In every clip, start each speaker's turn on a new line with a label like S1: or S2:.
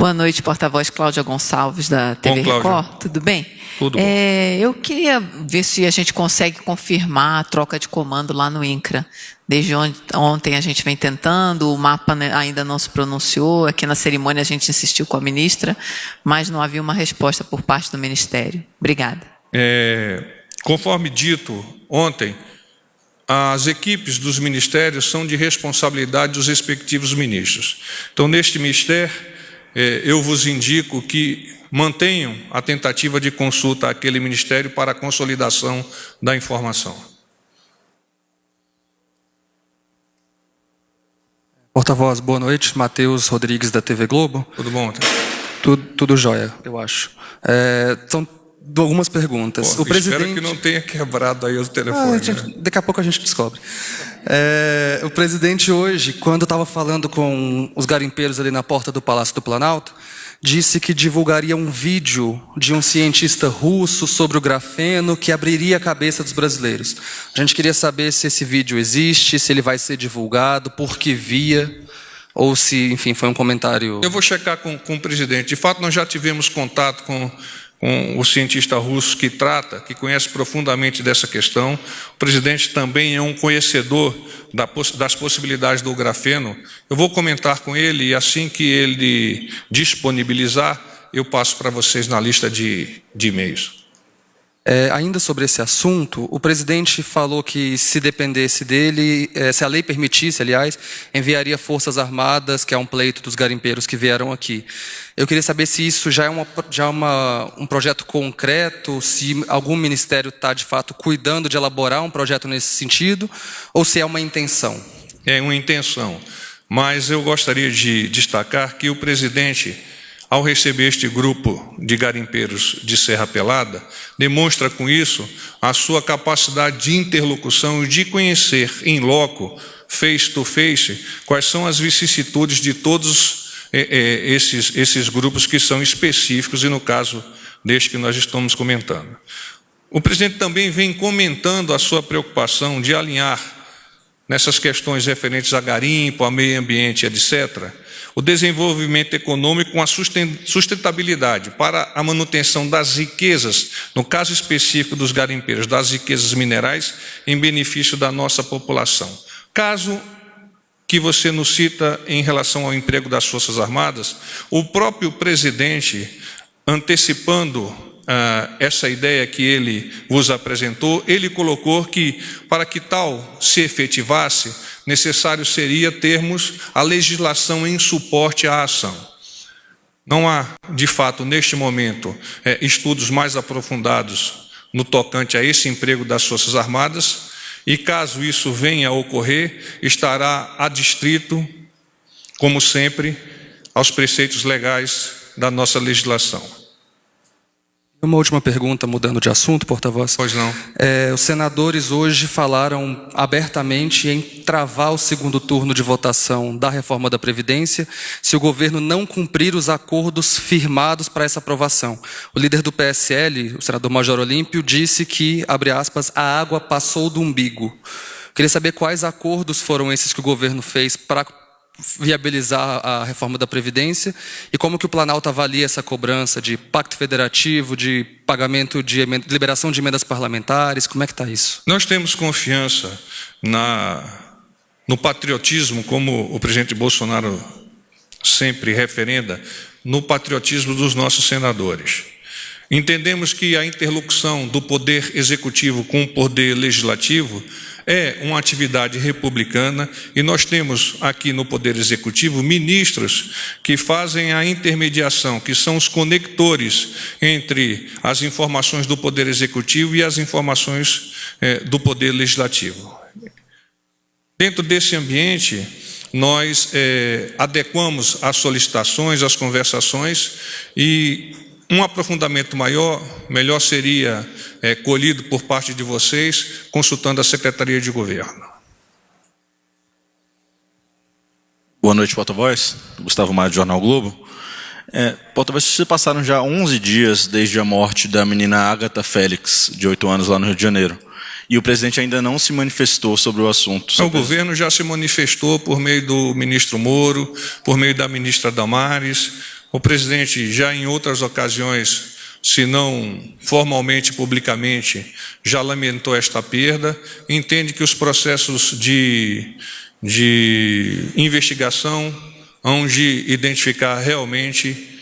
S1: Boa noite, porta-voz Cláudia Gonçalves, da TV
S2: Bom,
S1: Record. Tudo bem?
S2: Tudo bom.
S1: Eu queria ver se a gente consegue confirmar a troca de comando lá no INCRA. Desde ontem a gente vem tentando, o mapa ainda não se pronunciou. Aqui na cerimônia a gente insistiu com a ministra, mas não havia uma resposta por parte do Ministério. Obrigada.
S2: Conforme dito ontem, as equipes dos ministérios são de responsabilidade dos respectivos ministros. Então, neste ministério, eu vos indico que mantenham a tentativa de consulta àquele ministério para a consolidação da informação.
S3: Porta-voz, boa noite. Matheus Rodrigues, da TV Globo.
S2: Tudo bom?
S3: Tudo jóia, eu acho. São algumas perguntas.
S2: O presidente... Espero que não tenha quebrado aí o telefone.
S3: Daqui a pouco a gente descobre. O presidente hoje, quando estava falando com os garimpeiros ali na porta do Palácio do Planalto, disse que divulgaria um vídeo de um cientista russo sobre o grafeno que abriria a cabeça dos brasileiros. A gente queria saber se esse vídeo existe, se ele vai ser divulgado, por que via, ou se, enfim, foi um comentário...
S2: Eu vou checar com o presidente. De fato, nós já tivemos contato com o cientista russo que conhece profundamente dessa questão. O presidente também é um conhecedor das possibilidades do grafeno. Eu vou comentar com ele e assim que ele disponibilizar, eu passo para vocês na lista de e-mails.
S3: Ainda sobre esse assunto, o presidente falou que se dependesse dele, se a lei permitisse, aliás, enviaria forças armadas, que é um pleito dos garimpeiros que vieram aqui. Eu queria saber se isso já é um projeto concreto, se algum ministério está, de fato, cuidando de elaborar um projeto nesse sentido, ou se é uma intenção.
S2: É uma intenção, mas eu gostaria de destacar que o presidente, ao receber este grupo de garimpeiros de Serra Pelada, demonstra com isso a sua capacidade de interlocução e de conhecer em loco, face to face, quais são as vicissitudes de todos esses grupos que são específicos e no caso deste que nós estamos comentando. O presidente também vem comentando a sua preocupação de alinhar nessas questões referentes a garimpo, a meio ambiente, etc., o desenvolvimento econômico com a sustentabilidade para a manutenção das riquezas, no caso específico dos garimpeiros, das riquezas minerais, em benefício da nossa população. Caso que você nos cita em relação ao emprego das Forças Armadas, o próprio presidente, antecipando essa ideia que ele vos apresentou, ele colocou que, para que tal se efetivasse, necessário seria termos a legislação em suporte à ação. Não há, de fato, neste momento, estudos mais aprofundados no tocante a esse emprego das Forças Armadas, e caso isso venha a ocorrer, estará adstrito, como sempre, aos preceitos legais da nossa legislação.
S3: Uma última pergunta, mudando de assunto, porta-voz.
S2: Pois não.
S3: Os senadores hoje falaram abertamente em travar o segundo turno de votação da reforma da Previdência se o governo não cumprir os acordos firmados para essa aprovação. O líder do PSL, o senador Major Olímpio, disse que, abre aspas, a água passou do umbigo. Queria saber quais acordos foram esses que o governo fez para viabilizar a reforma da Previdência e como que o Planalto avalia essa cobrança de pacto federativo, de pagamento de liberação de emendas parlamentares, como é que está isso?
S2: Nós temos confiança no patriotismo, como o presidente Bolsonaro sempre referenda, no patriotismo dos nossos senadores. Entendemos que a interlocução do poder executivo com o poder legislativo é uma atividade republicana e nós temos aqui no Poder Executivo ministros que fazem a intermediação, que são os conectores entre as informações do Poder Executivo e as informações do Poder Legislativo. Dentro desse ambiente, nós adequamos as solicitações, as conversações e um aprofundamento melhor seria colhido por parte de vocês, consultando a Secretaria de Governo.
S4: Boa noite, porta-voz. Gustavo Maia, do Jornal Globo. Porta-voz, se passaram já 11 dias desde a morte da menina Agatha Félix, de 8 anos, lá no Rio de Janeiro. E o presidente ainda não se manifestou sobre o assunto.
S2: O governo já se manifestou por meio do ministro Moro, por meio da ministra Damares. O presidente já em outras ocasiões, se não formalmente, publicamente, já lamentou esta perda, entende que os processos de investigação hão de identificar realmente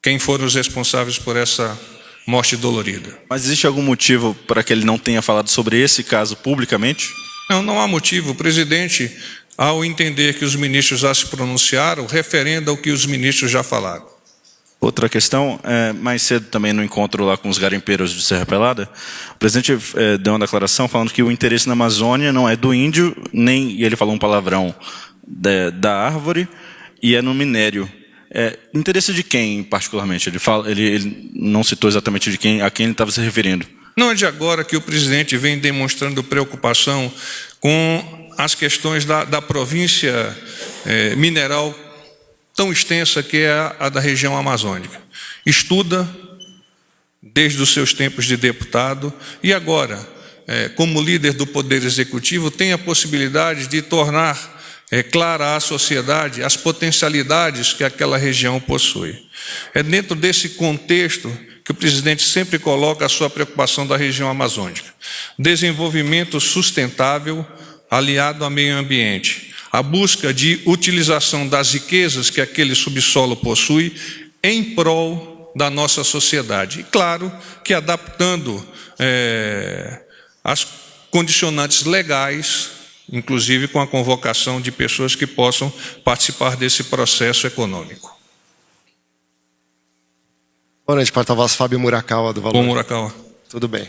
S2: quem foram os responsáveis por essa morte dolorida.
S4: Mas existe algum motivo para que ele não tenha falado sobre esse caso publicamente?
S2: Não, não há motivo. O presidente, ao entender que os ministros já se pronunciaram, referenda o que os ministros já falaram.
S4: Outra questão, mais cedo também no encontro lá com os garimpeiros de Serra Pelada, o presidente deu uma declaração falando que o interesse na Amazônia não é do índio, e ele falou um palavrão, da árvore, e é no minério. Interesse de quem, particularmente? Ele não citou exatamente a quem ele estava se referindo.
S2: Não é de agora que o presidente vem demonstrando preocupação com as questões da província mineral tão extensa que é a da região amazônica. Estuda desde os seus tempos de deputado e agora, como líder do Poder Executivo, tem a possibilidade de tornar clara à sociedade as potencialidades que aquela região possui. É dentro desse contexto que o presidente sempre coloca a sua preocupação da região amazônica. Desenvolvimento sustentável aliado ao meio ambiente. A busca de utilização das riquezas que aquele subsolo possui em prol da nossa sociedade. E claro que adaptando as condicionantes legais, inclusive com a convocação de pessoas que possam participar desse processo econômico.
S5: Boa noite, porta-voz Fábio Murakawa, do Valor.
S2: Bom, Murakawa.
S5: Tudo bem.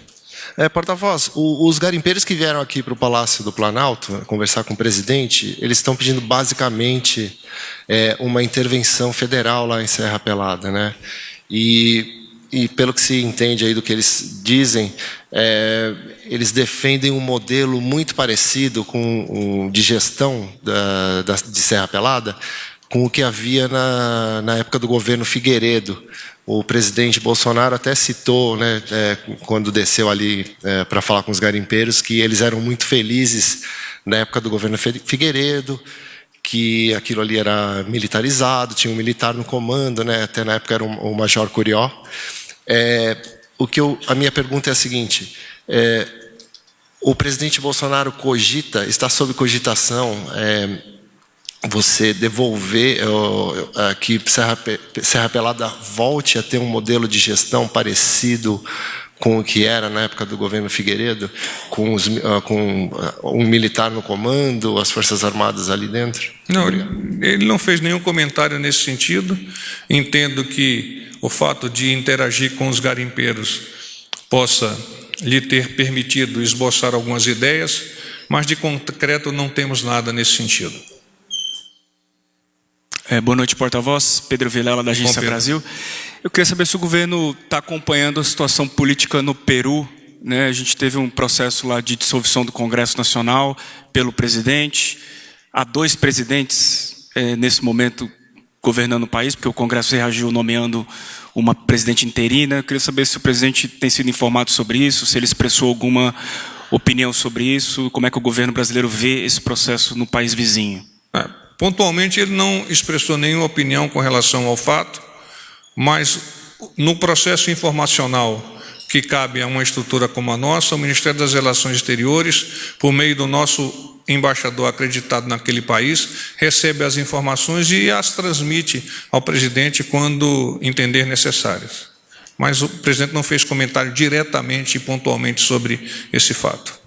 S5: Porta-voz, os garimpeiros que vieram aqui para o Palácio do Planalto conversar com o presidente, eles estão pedindo basicamente uma intervenção federal lá em Serra Pelada, né? E pelo que se entende aí do que eles dizem, eles defendem um modelo muito parecido de gestão de Serra Pelada com o que havia na época do governo Figueiredo. O presidente Bolsonaro até citou, né, quando desceu ali para falar com os garimpeiros, que eles eram muito felizes na época do governo Figueiredo, que aquilo ali era militarizado, tinha um militar no comando, né, até na época era o Major Curió. A minha pergunta é a seguinte: o presidente Bolsonaro está sob cogitação você devolver que Serra Pelada volte a ter um modelo de gestão parecido com o que era na época do governo Figueiredo, com um militar no comando, as Forças Armadas ali dentro?
S2: Não, ele não fez nenhum comentário nesse sentido. Entendo que o fato de interagir com os garimpeiros possa lhe ter permitido esboçar algumas ideias, mas de concreto não temos nada nesse sentido.
S6: Boa noite, porta-voz. Pedro Vilela, da Agência Brasil. Eu queria saber se o governo está acompanhando a situação política no Peru, né? A gente teve um processo lá de dissolução do Congresso Nacional pelo presidente. Há 2 presidentes nesse momento governando o país, porque o Congresso reagiu nomeando uma presidente interina. Eu queria saber se o presidente tem sido informado sobre isso, se ele expressou alguma opinião sobre isso, como é que o governo brasileiro vê esse processo no país vizinho.
S2: Pontualmente, ele não expressou nenhuma opinião com relação ao fato, mas no processo informacional que cabe a uma estrutura como a nossa, o Ministério das Relações Exteriores, por meio do nosso embaixador acreditado naquele país, recebe as informações e as transmite ao presidente quando entender necessárias. Mas o presidente não fez comentário diretamente e pontualmente sobre esse fato.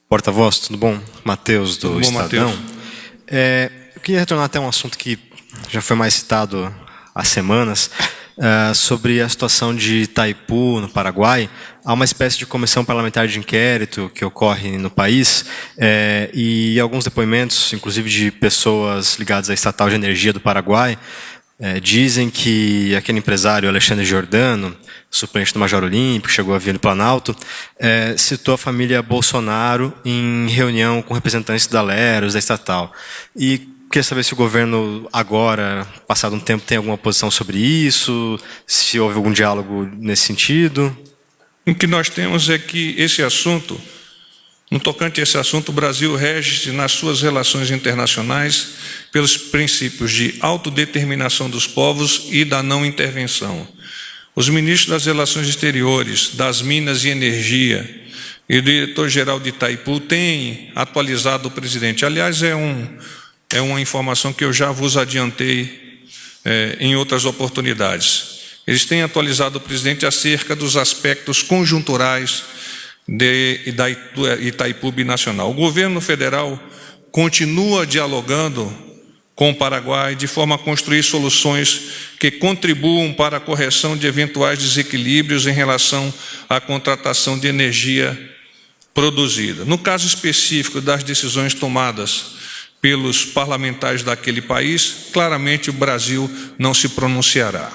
S7: Porta-voz, tudo bom? Matheus, do Estadão.
S2: Mateus.
S7: Eu queria retornar até um assunto que já foi mais citado há semanas, sobre a situação de Itaipu, no Paraguai. Há uma espécie de comissão parlamentar de inquérito que ocorre no país, e alguns depoimentos, inclusive de pessoas ligadas à estatal de energia do Paraguai, dizem que aquele empresário Alexandre Giordano, suplente do Major Olímpio, chegou a vir no Planalto, citou a família Bolsonaro em reunião com representantes da Leros, da estatal. E queria saber se o governo agora, passado um tempo, tem alguma posição sobre isso, se houve algum diálogo nesse sentido.
S2: O que nós temos é que esse assunto No tocante a esse assunto, o Brasil rege-se nas suas relações internacionais pelos princípios de autodeterminação dos povos e da não intervenção. Os ministros das Relações Exteriores, das Minas e Energia e o diretor-geral de Itaipu têm atualizado o presidente. Aliás, é uma informação que eu já vos adiantei em outras oportunidades. Eles têm atualizado o presidente acerca dos aspectos conjunturais da Itaipu Binacional. O governo federal continua dialogando com o Paraguai de forma a construir soluções que contribuam para a correção de eventuais desequilíbrios em relação à contratação de energia produzida. No caso específico das decisões tomadas pelos parlamentares daquele país, claramente o Brasil não se pronunciará.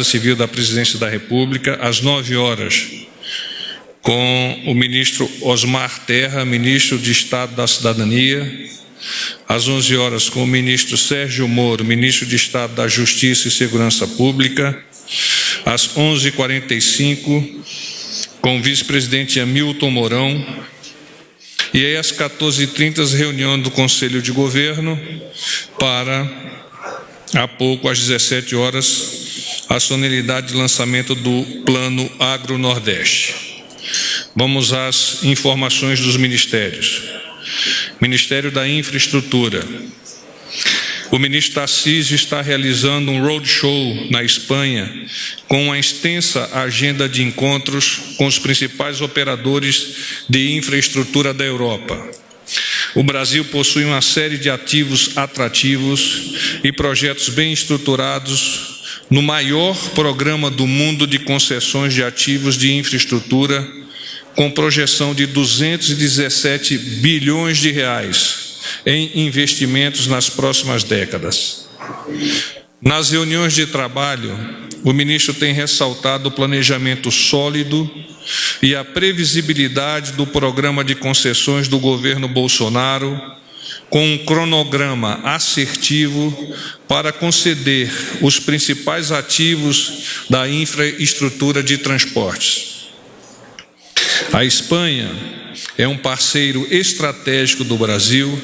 S2: Civil da Presidência da República, às 9 horas, com o ministro Osmar Terra, ministro de Estado da Cidadania, às 11 horas, com o ministro Sérgio Moro, ministro de Estado da Justiça e Segurança Pública, às 11h45, com o vice-presidente Hamilton Mourão, e aí às 14h30, reunião do Conselho de Governo, para, há pouco, às 17 horas, a solenidade de lançamento do Plano Agro-Nordeste. Vamos às informações dos ministérios. Ministério da Infraestrutura. O ministro Tarcísio está realizando um roadshow na Espanha com uma extensa agenda de encontros com os principais operadores de infraestrutura da Europa. O Brasil possui uma série de ativos atrativos e projetos bem estruturados no maior programa do mundo de concessões de ativos de infraestrutura, com projeção de 217 bilhões de reais em investimentos nas próximas décadas. Nas reuniões de trabalho, o ministro tem ressaltado o planejamento sólido e a previsibilidade do programa de concessões do governo Bolsonaro, com um cronograma assertivo para conceder os principais ativos da infraestrutura de transportes. A Espanha é um parceiro estratégico do Brasil,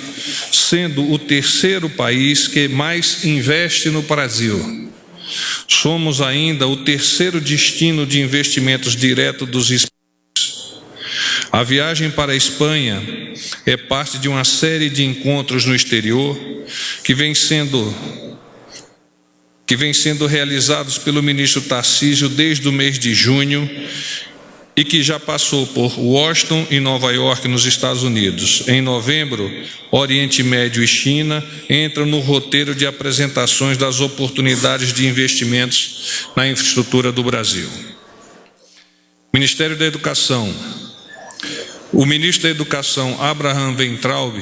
S2: sendo o terceiro país que mais investe no Brasil. Somos ainda o terceiro destino de investimentos direto dos espanhóis. A viagem para a Espanha é parte de uma série de encontros no exterior que vem sendo realizados pelo ministro Tarcísio desde o mês de junho e que já passou por Washington e Nova York, nos Estados Unidos. Em novembro, Oriente Médio e China entram no roteiro de apresentações das oportunidades de investimentos na infraestrutura do Brasil. Ministério da Educação. O ministro da Educação, Abraham Weintraub,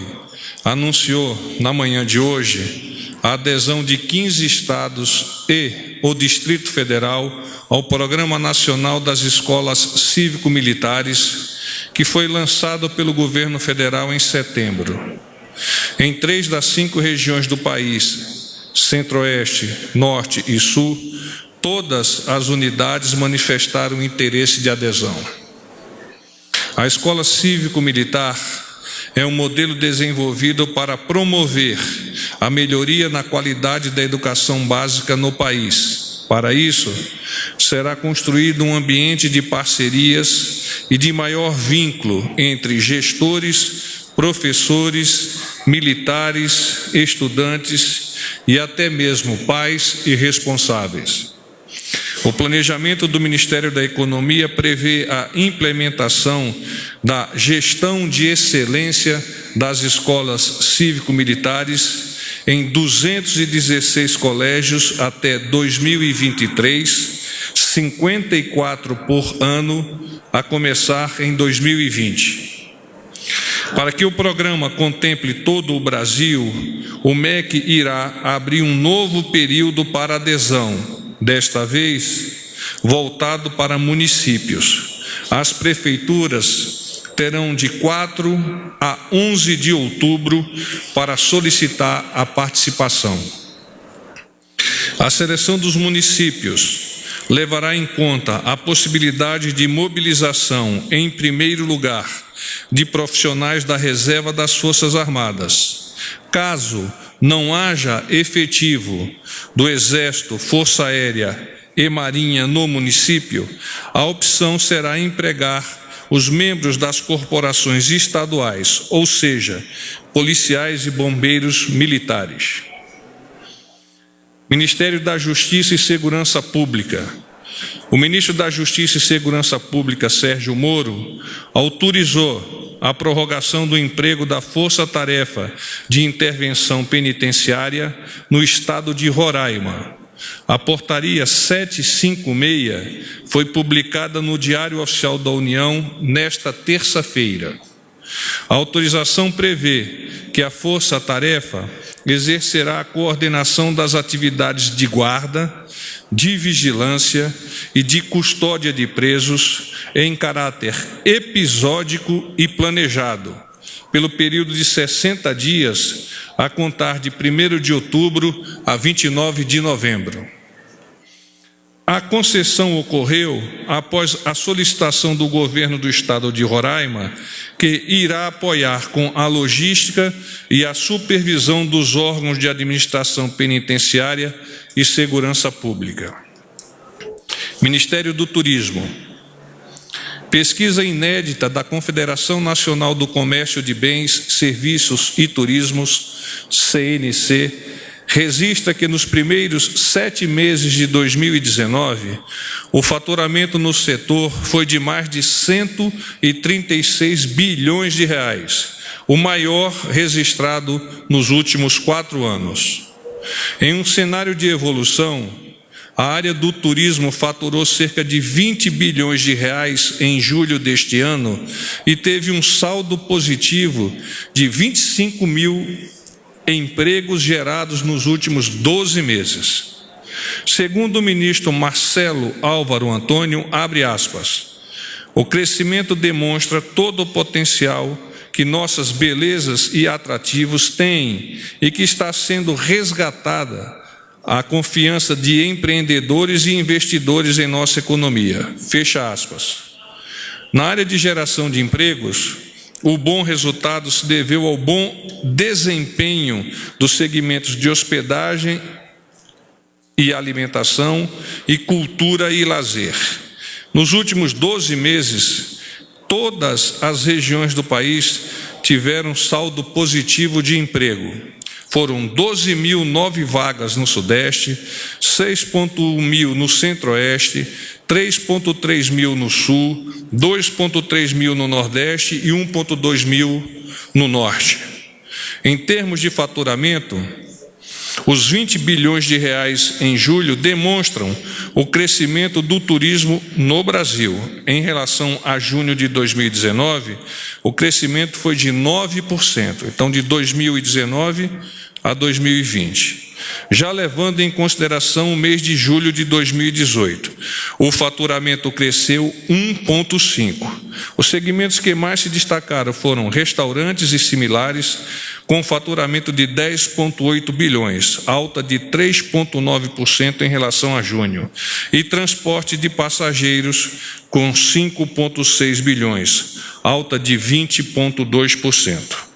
S2: anunciou na manhã de hoje a adesão de 15 estados e o Distrito Federal ao Programa Nacional das Escolas Cívico-Militares, que foi lançado pelo governo federal em setembro. Em 3 das 5 regiões do país, Centro-Oeste, Norte e Sul, todas as unidades manifestaram interesse de adesão. A Escola Cívico-Militar é um modelo desenvolvido para promover a melhoria na qualidade da educação básica no país. Para isso, será construído um ambiente de parcerias e de maior vínculo entre gestores, professores, militares, estudantes e até mesmo pais e responsáveis. O planejamento do Ministério da Economia prevê a implementação da gestão de excelência das escolas cívico-militares em 216 colégios até 2023, 54 por ano, a começar em 2020. Para que o programa contemple todo o Brasil, o MEC irá abrir um novo período para adesão, desta vez voltado para municípios. As prefeituras terão de 4 a 11 de outubro para solicitar a participação. A seleção dos municípios levará em conta a possibilidade de mobilização, em primeiro lugar, de profissionais da reserva das Forças Armadas. Caso não haja efetivo do Exército, Força Aérea e Marinha no município, a opção será empregar os membros das corporações estaduais, ou seja, policiais e bombeiros militares. Ministério da Justiça e Segurança Pública. O ministro da Justiça e Segurança Pública, Sérgio Moro, autorizou a prorrogação do emprego da Força-Tarefa de Intervenção Penitenciária no estado de Roraima. A portaria 756 foi publicada no Diário Oficial da União nesta terça-feira. A autorização prevê que a Força-Tarefa exercerá a coordenação das atividades de guarda, de vigilância e de custódia de presos em caráter episódico e planejado, pelo período de 60 dias, a contar de 1º de outubro a 29 de novembro. A concessão ocorreu após a solicitação do governo do estado de Roraima, que irá apoiar com a logística e a supervisão dos órgãos de administração penitenciária e segurança pública. Ministério do Turismo. Pesquisa inédita da Confederação Nacional do Comércio de Bens, Serviços e Turismos, CNC, registra que nos primeiros 7 meses de 2019, o faturamento no setor foi de mais de 136 bilhões de reais, o maior registrado nos últimos 4 anos. Em um cenário de evolução, a área do turismo faturou cerca de 20 bilhões de reais em julho deste ano e teve um saldo positivo de 25 mil empregos gerados nos últimos 12 meses. Segundo o ministro Marcelo Álvaro Antônio, abre aspas, o crescimento demonstra todo o potencial que nossas belezas e atrativos têm e que está sendo resgatada a confiança de empreendedores e investidores em nossa economia. Fecha aspas. Na área de geração de empregos, o bom resultado se deveu ao bom desempenho dos segmentos de hospedagem e alimentação e cultura e lazer. Nos últimos 12 meses, todas as regiões do país tiveram saldo positivo de emprego. Foram 12 mil novas vagas no Sudeste, 6,1 mil no Centro-Oeste, 3,3 mil no Sul, 2,3 mil no Nordeste e 1,2 mil no Norte. Em termos de faturamento, os 20 bilhões de reais em julho demonstram o crescimento do turismo no Brasil. Em relação a junho de 2019, o crescimento foi de 9%, então de 2019 a 2020. Já levando em consideração o mês de julho de 2018, o faturamento cresceu 1,5%. Os segmentos que mais se destacaram foram restaurantes e similares, com faturamento de 10,8 bilhões, alta de 3,9% em relação a junho, e transporte de passageiros com 5,6 bilhões, alta de 20,2%.